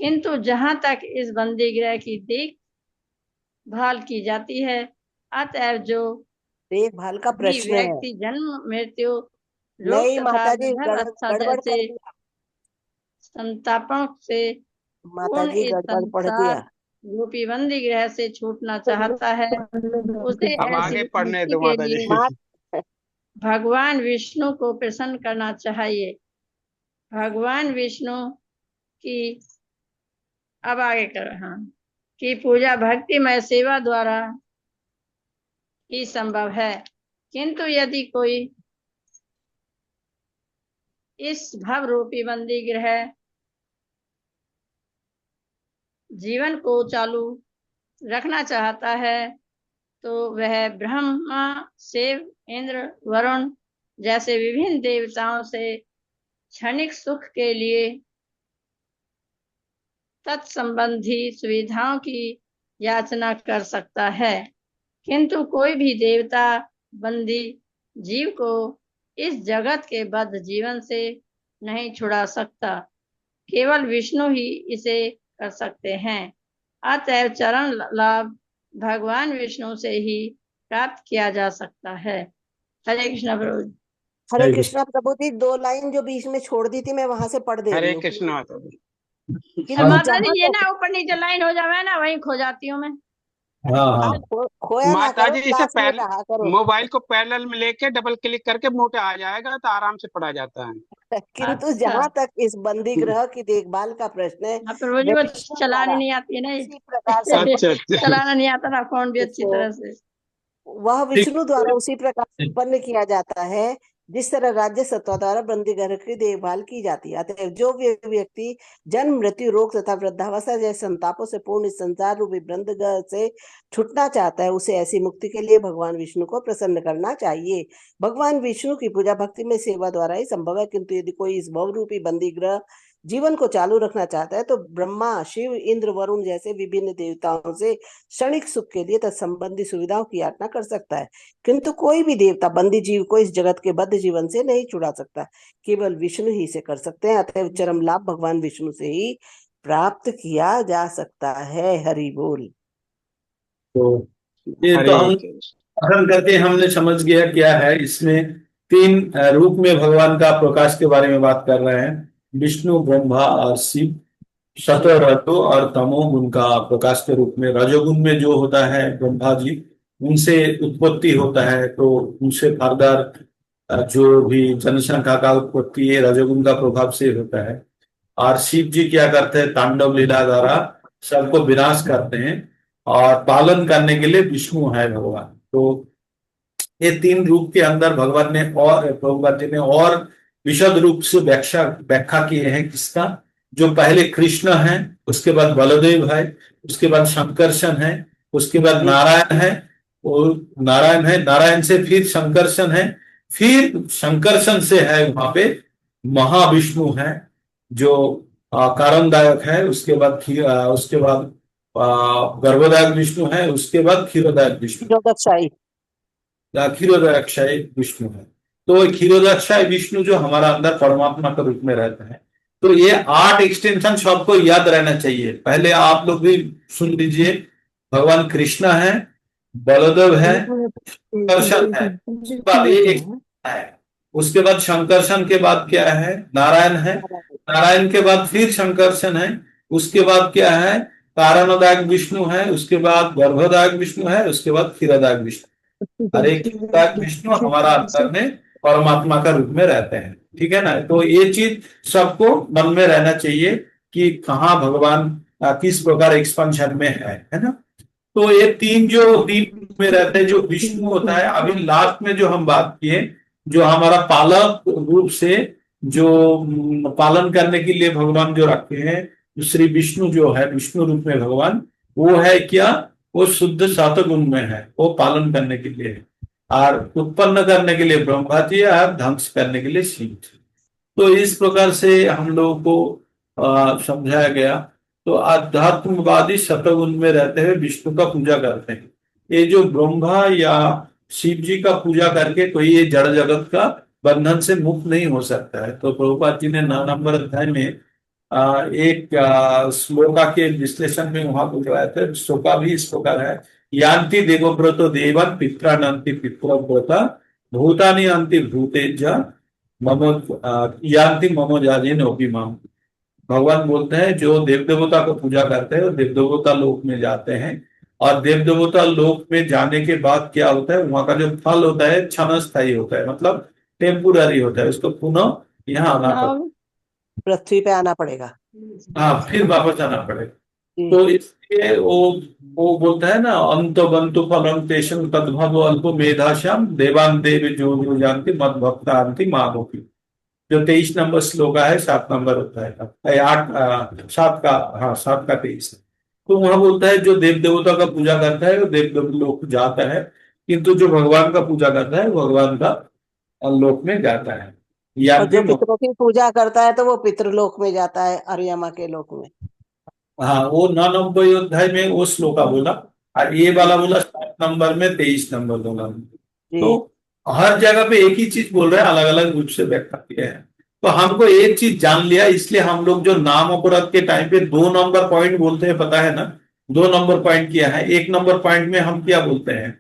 किंतु जहां तक इस बंदी गृह की देखभाल की जाती है, अतएव जो देखभाल का भी प्रश्न है। व्यक्ति जन्म मृत्यु रोग नहीं तथा माता जी, वृद्धावस्था गड़बड़ कर जैसे दिया संतापों से माता पूर्ण जी, इस गड़बड़ पढ़ संसार दिया। रूपी बंदी गृह से छूटना चाहता है, उसे अब ऐसी आगे पढ़ने मुक्ति दो के माता जी। लिए भगवान विष्णु को प्रसन्न करना चाहिए। भगवान विष्णु की अब आगे कर की पूजा भक्तिमय सेवा द्वारा ही संभव है, किंतु यदि कोई इस भव रूपी बंदी गृह जीवन को चालू रखना चाहता है तो वह ब्रह्मा शिव इंद्र वरुण जैसे विभिन्न देवताओं से क्षणिक सुख के लिए तत्संबंधी सुविधाओं की याचना कर सकता है, किंतु कोई भी देवता बंदी जीव को इस जगत के बद्ध जीवन से नहीं छुड़ा सकता। केवल विष्णु ही इसे कर सकते हैं। अतएव चरण लाभ भगवान विष्णु से ही प्राप्त किया जा सकता है। हरे कृष्ण प्रभु। हरे कृष्णा प्रभु जी, 2 लाइन जो बीच में छोड़ दी थी मैं वहां से पढ़ दे रही हरे हूँ। कृष्ण माता जी। किंतु माता जी जहाँ ये तक ना ऊपर नीचे लाइन हो जावे ना, वहीं खो जाती हूँ मैं। हाँ हाँ आप खोया ना माता करो, जी इसे क्लास में रहा करो। मोबाइल को पैरेलल में लेके डबल क्लिक करके मोटे आ जाएगा, तो आराम से पढ़ा जाता है। किंतु अच्छा। जहाँ तक इस बंदी ग्रह की देखभाल का प्रश्न है, हाँ, पर वो जी वो विष्णु चलानी द्वारा नहीं आती है ना ये। उसी प्रकार संपन्न अच्छा अच्छा। चलाना नहीं आता ना फोन भी अच्छी इसको तरह से। वह ठीक। विष्णु द्वारा उसी प्रकार संपन्न किया जाता है जिस तरह राज्य सत्ता द्वारा बंदी ग्रह की देखभाल की जाती है। अतः जो व्यक्ति जन्म, मृत्यु, रोग तथा वृद्धावस्था जैसे संतापों से पूर्ण इस संसार रूपी बंद ग्रह से छूटना चाहता है, उसे ऐसी मुक्ति के लिए भगवान विष्णु को प्रसन्न करना चाहिए। भगवान विष्णु की पूजा भक्ति में सेवा द्वारा ही संभव है, किंतु यदि कोई इस भव रूपी बंदी ग्रह जीवन को चालू रखना चाहता है तो ब्रह्मा, शिव, इंद्र, वरुण जैसे विभिन्न देवताओं से क्षणिक सुख के लिए तत्संबंधी सुविधाओं की याचना कर सकता है, किंतु कोई भी देवता बंदी जीव को इस जगत के बद्ध जीवन से नहीं छुड़ा सकता, केवल विष्णु ही से कर सकते हैं। अतः चरम लाभ भगवान विष्णु से ही प्राप्त किया जा सकता है। हरि बोल। तो ये तो हरे हम पठन करके हमने समझ गया क्या है इसमें। तीन रूप में भगवान का प्रकाश के बारे में बात कर रहे हैं, विष्णु, ब्रह्मा और शिव। सत्व, रजो और तमो गुण का प्रकाश के रूप में। रजोगुण में जो होता है ब्रह्मा जी, उनसे उत्पत्ति होता है, तो उनसे फर्दर जो भी जनसंख्या का उत्पत्ति है रजोगुण का प्रभाव से होता है। और शिव जी क्या करते हैं, तांडव लीला द्वारा सबको विनाश करते हैं, और पालन करने के लिए विष्णु है भगवान। तो ये तीन रूप के अंदर भगवान ने और प्रभुपाद जी ने और विशद रूप से व्याख्या व्याख्या किए हैं किसका। जो पहले कृष्ण है, उसके बाद बलदेव है, उसके बाद शंकरशन है, उसके बाद नारायण है, और नारायण से फिर शंकरशन है, फिर शंकरशन से है वहां पे महाविष्णु है जो कारणदायक है, उसके बाद गर्भदायक विष्णु है, उसके बाद क्षीरोदायक विष्णु, क्षीरोदक्षाई क्षीरोदक्षाय विष्णु है। तो क्षीरोदक्षाय विष्णु जो हमारा अंदर परमात्मा के रूप में रहता है। तो ये 8 एक्सटेंशन सबको याद रहना चाहिए। पहले आप लोग भी सुन लीजिए, भगवान कृष्ण है, बलदेव है, शंकरशन है, उसके बाद ये एक है, उसके बाद शंकरशन के बाद क्या है, नारायण है, नारायण के बाद फिर शंकरशन है, उसके बाद क्या है, कारणदायक विष्णु है, उसके बाद गर्भदायक विष्णु है, उसके बाद क्षीरदायक विष्णु। हरे विष्णु हमारा अंतर में परमात्मा का रूप में रहते हैं। ठीक है ना। तो ये चीज सबको मन में रहना चाहिए कि कहाँ भगवान किस प्रकार एक्सपेंशन में है ना। तो ये तीन रूप में रहते हैं। जो विष्णु होता है, अभी लास्ट में जो हम बात किए, जो हमारा पालक रूप से जो पालन करने के लिए भगवान जो रखे हैं, श्री विष्णु जो है विष्णु रूप में भगवान, वो है क्या, वो शुद्ध सत्वगुण में है, वो पालन करने के लिए है, और उत्पन्न करने के लिए ब्रह्मा जी और ध्वंस करने के लिए शिव जी। तो इस प्रकार से हम लोगों को समझाया गया। तो आध्यात्मवादी सत्वगुण में रहते हुए विष्णु का पूजा करते हैं। ये जो ब्रह्मा या शिव जी का पूजा करके कोई ये जड़ जगत का बंधन से मुक्त नहीं हो सकता है। तो प्रभुपाद जी ने 9 नंबर अध्याय में एक श्लोका के विश्लेषण में वहां बुझवाया था। श्लोका भी इस प्रकार है, यान्ति देवव्रतो देवन पित्रानंति पितृव्रता भूतानि अंति भूतेज ममो यान्ति ममो जाजिन ओपिमाम। भगवान बोलते हैं जो देव देवता को पूजा करते हैं वो देव देवता लोक में जाते हैं, और देव देवता लोक में जाने के बाद क्या होता है, वहां का जो फल होता है क्षणस्थायी होता है, मतलब टेम्पुररी होता है, उसको पुनः यहाँ आना पड़ता है, पृथ्वी पे आना पड़ेगा। हाँ फिर वापस आना पड़ेगा। जी। तो इसलिए वो बोलता है ना, अंत बंतु फलम तेषम तद्भव अल्प मेधाश्याम देवान देव जो जानती मद भक्तांति मानोपी। जो 23 नंबर श्लोक है, 7 नंबर होता है, 7 का, हाँ 7 का 23। तो वहां बोलता है जो देव देवता का पूजा करता है वो देव लोक जाता है, किंतु जो भगवान का पूजा करता है वो भगवान का लोक में जाता है। और जो पितरों की पूजा करता है तो वो पितृलोक में जाता है, अरियमा के लोक में। हाँ, वो 9 नंबर अध्याय में वो श्लोका बोला, और ये वाला बोला 7 नंबर में, 23 नंबर बोला। तो हर जगह पे एक ही चीज बोल रहे हैं, अलग अलग रूप से व्याख्या किया है। तो हमको एक चीज जान लिया, इसलिए हम लोग जो नाम अपराध के टाइम पे 2 नंबर पॉइंट बोलते हैं, पता है ना, 2 नंबर पॉइंट किया है। 1 नंबर पॉइंट में हम क्या बोलते हैं,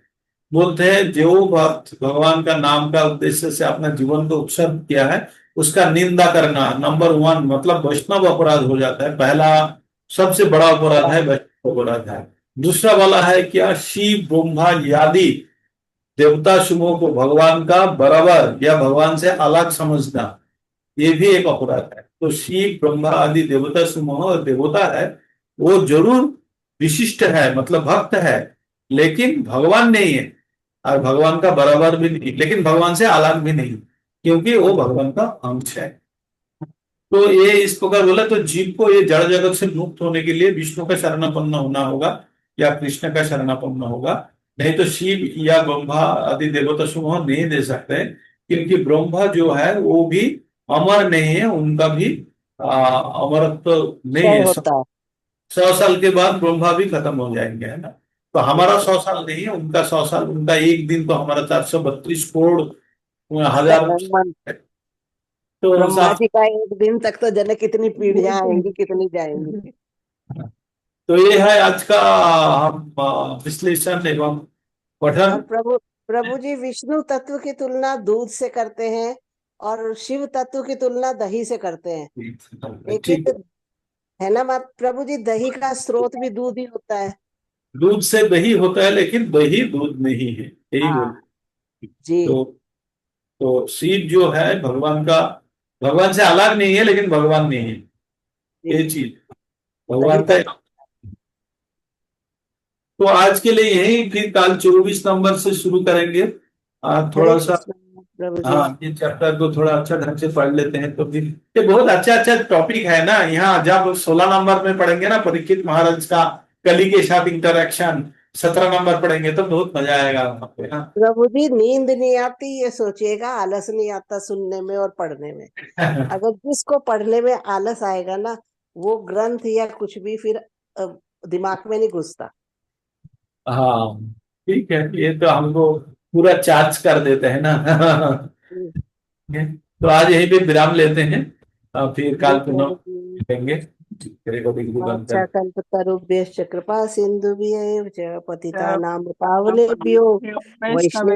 बोलते हैं जो भक्त भगवान का नाम का उद्देश्य से अपना जीवन को उत्सर्ग किया है, उसका निंदा करना नंबर 1 मतलब वैष्णव अपराध हो जाता है। पहला सबसे बड़ा अपराध है वैष्णव अपराध है। दूसरा वाला है क्या, शिव ब्रह्मा आदि देवता समूह को भगवान का बराबर या भगवान से अलग समझना, ये भी एक अपराध है। तो शिव ब्रह्मा आदि देवता समूह और देवता है वो जरूर विशिष्ट है, मतलब भक्त है, लेकिन भगवान नहीं है और भगवान का बराबर भी नहीं, लेकिन भगवान से अलग भी नहीं, क्योंकि वो भगवान का अंश है। तो ये इस प्रकार बोला, तो जीव को ये जड़ जगत से मुक्त होने के लिए विष्णु का शरणापन्न होना होगा या कृष्ण का शरणापन्न होगा, नहीं तो शिव या ब्रह्मा आदि देवता समूह नहीं दे सकते, क्योंकि ब्रह्मा जो है वो भी अमर नहीं है, उनका भी अमरत्व नहीं क्षय है। होता है। 100 साल के बाद ब्रह्मा भी खत्म हो जाएंगे, है ना। तो हमारा 100 साल नहीं है, उनका 100 साल, उनका एक दिन तो हमारा 432 करोड़ हजार। मन तो ब्रह्मा जी का एक दिन तक तो जाने कितनी पीढ़ियां आएंगी, कितनी जाएंगी। तो ये है आज का हम विश्लेषण एवं और पठन। प्रभु प्रभु जी विष्णु तत्व की तुलना दूध से करते हैं और शिव तत्व की तुलना दही से करते हैं। एक ठीक है, एक है ना बात प्रभु जी, दही का स्रोत भी दूध ही होता है। दूध से दही होता है लेकिन दही दूध नहीं है, यही बोल। हाँ जी। तो शिव जो है भगवान का, भगवान से अलग नहीं है लेकिन भगवान नहीं है, जी ये चीज दही भगवान का। तो तो आज के लिए यही, फिर कल 24 नंबर से शुरू करेंगे। हरे थोड़ा सा, कृष्ण प्रभु जी। हाँ, ये चैप्टर को थोड़ा अच्छा ढंग से पढ़ लेते हैं तो फिर ये बहुत अच्छा अच्छा टॉपिक है ना। यहाँ जब 16 नंबर में पढ़ेंगे ना परीक्षित महाराज का कली के साथ इंटरेक्शन, 17 नंबर पढ़ेंगे तो बहुत मजा आएगा वहाँ पे। हाँ। प्रभु जी नींद नहीं आती ये सोचिएगा, आलस नहीं आता सुनने में और पढ़ने में। अगर जिसको पढ़ने में आलस आएगा ना, वो ग्रंथ या कुछ भी फिर दिमाग में नहीं घुसता। हाँ ठीक है, ये तो हमको पूरा चार्ज कर देते हैं ना। हम्म, तो आज यहीं पे विराम लेते हैं, फिर जी कल पुनः प्रभु जी। मिलेंगे। रिकॉर्डिंग भी बंद अच्छा कर। कल्पतरुभ्यश्च कृपा सिंधुभ्यैव च पतितानां पावनेभ्यो वैष्णव वैष्णव